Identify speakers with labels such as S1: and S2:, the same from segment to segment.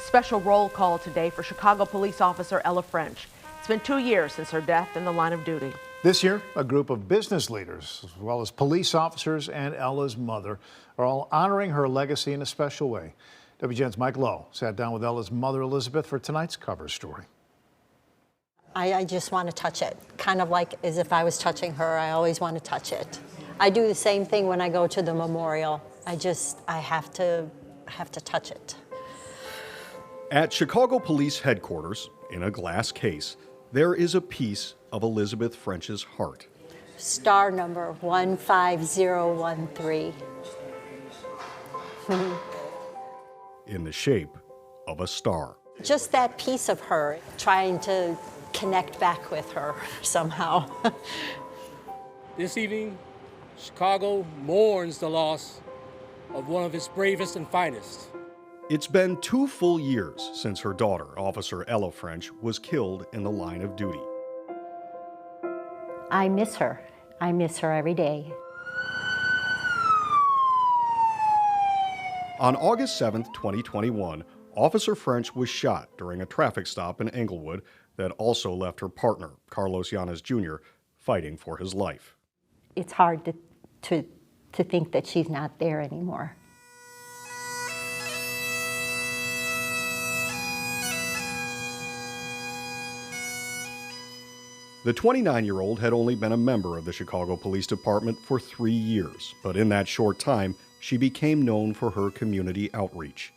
S1: Special roll call today for Chicago police officer Ella French. It's been 2 years since her death in the line of duty.
S2: This year, a group of business leaders, as well as police officers and Ella's mother, are all honoring her legacy in a special way. WGN's Mike Lowe sat down with Ella's mother, Elizabeth, for tonight's cover story.
S3: I just want to touch it, kind of like as if I was touching her. I always want to touch it. I do the same thing when I go to the memorial. I have to touch it.
S4: At Chicago Police Headquarters, in a glass case, there is a piece of Elizabeth French's heart.
S3: Star number 15013.
S4: In the shape of a star.
S3: Just that piece of her, trying to connect back with her somehow.
S5: This evening, Chicago mourns the loss of one of its bravest and finest.
S4: It's been 2 full years since her daughter, Officer Ella French, was killed in the line of duty.
S3: I miss her. I miss her every day.
S4: On August 7th, 2021, Officer French was shot during a traffic stop in Englewood that also left her partner, Carlos Yanez Jr., fighting for his life.
S3: It's hard to think that she's not there anymore.
S4: The 29-year-old had only been a member of the Chicago Police Department for 3 years, but in that short time, she became known for her community outreach.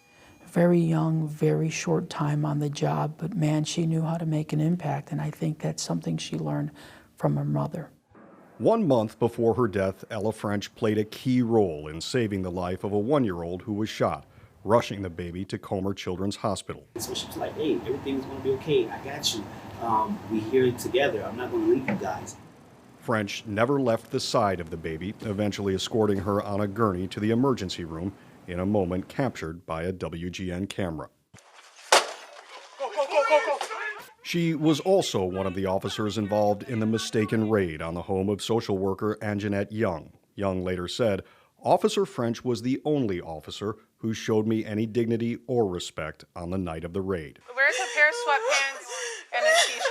S6: Very young, very short time on the job, but man, she knew how to make an impact, and I think that's something she learned from her mother.
S4: 1 month before her death, Ella French played a key role in saving the life of a 1-year-old who was shot, rushing the baby to Comer Children's Hospital.
S7: So she was like, hey, everything's going to be okay. I got you. We here together. I'm not going to leave you guys.
S4: French never left the side of the baby, eventually escorting her on a gurney to the emergency room in a moment captured by a WGN camera.
S5: Go, go, go, go, go.
S4: She was also one of the officers involved in the mistaken raid on the home of social worker Anjanette Young. Young later said, Officer French was the only officer who showed me any dignity or respect on the night of the raid.
S8: Where's a pair of sweatpants and a t-shirt?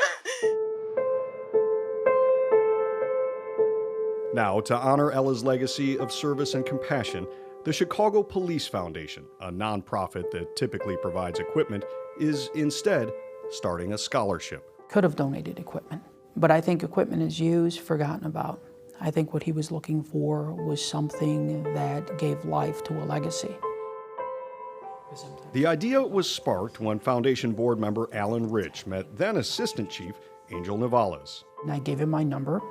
S4: Now, to honor Ella's legacy of service and compassion, the Chicago Police Foundation, a nonprofit that typically provides equipment, is instead starting a scholarship.
S6: Could have donated equipment, but I think equipment is used, forgotten about. I think what he was looking for was something that gave life to a legacy.
S4: The idea was sparked when Foundation board member Alan Rich met then Assistant Chief Angel Navales.
S6: And I gave him my number.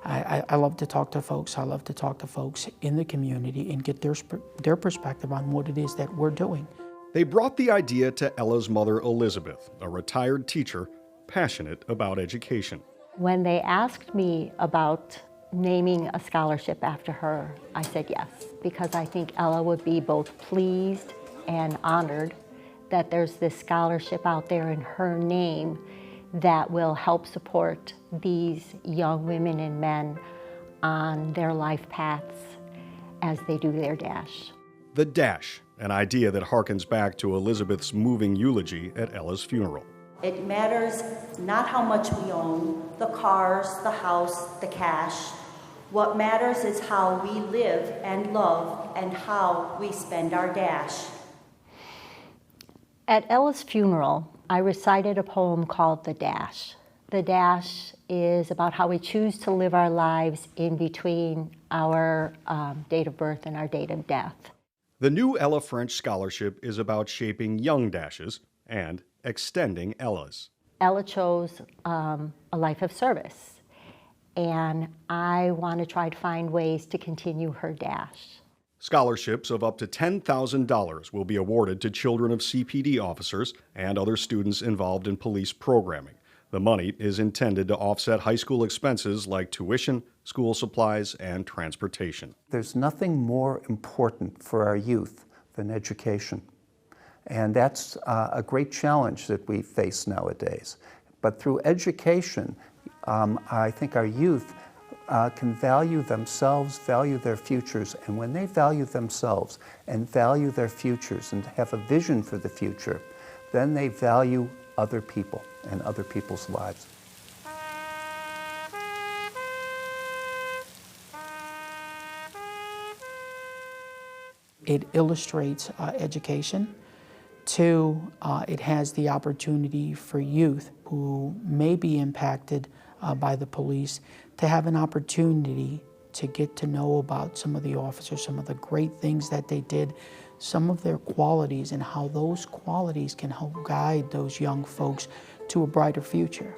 S6: I love to talk to folks. I love to talk to folks in the community and get their perspective on what it is that we're doing.
S4: They brought the idea to Ella's mother, Elizabeth, a retired teacher passionate about education.
S3: When they asked me about naming a scholarship after her, I said yes, because I think Ella would be both pleased and honored that there's this scholarship out there in her name that will help support these young women and men on their life paths as they do their dash.
S4: The Dash, an idea that harkens back to Elizabeth's moving eulogy at Ella's funeral.
S9: It matters not how much we own, the cars, the house, the cash. What matters is how we live and love and how we spend our dash.
S3: At Ella's funeral, I recited a poem called The Dash. The Dash is about how we choose to live our lives in between our date of birth and our date of death.
S4: The new Ella French Scholarship is about shaping young dashes and extending Ella's.
S3: Ella chose a life of service, and I want to try to find ways to continue her dash.
S4: Scholarships of up to $10,000 will be awarded to children of CPD officers and other students involved in police programming. The money is intended to offset high school expenses like tuition, school supplies, and transportation.
S10: There's nothing more important for our youth than education. And that's a great challenge that we face nowadays. But through education, I think our youth can value themselves, value their futures, and when they value themselves and value their futures and have a vision for the future, then they value other people and other people's lives.
S6: It illustrates education. Two, it has the opportunity for youth who may be impacted by the police to have an opportunity to get to know about some of the officers, some of the great things that they did, some of their qualities, and how those qualities can help guide those young folks to a brighter future.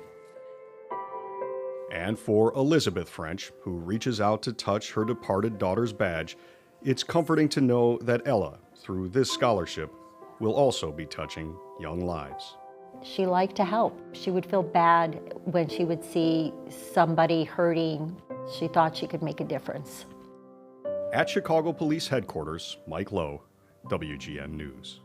S4: And for Elizabeth French, who reaches out to touch her departed daughter's badge, it's comforting to know that Ella, through this scholarship, will also be touching young lives.
S3: She liked to help. She would feel bad when she would see somebody hurting. She thought she could make a difference.
S4: At Chicago Police Headquarters, Mike Lowe, WGN News.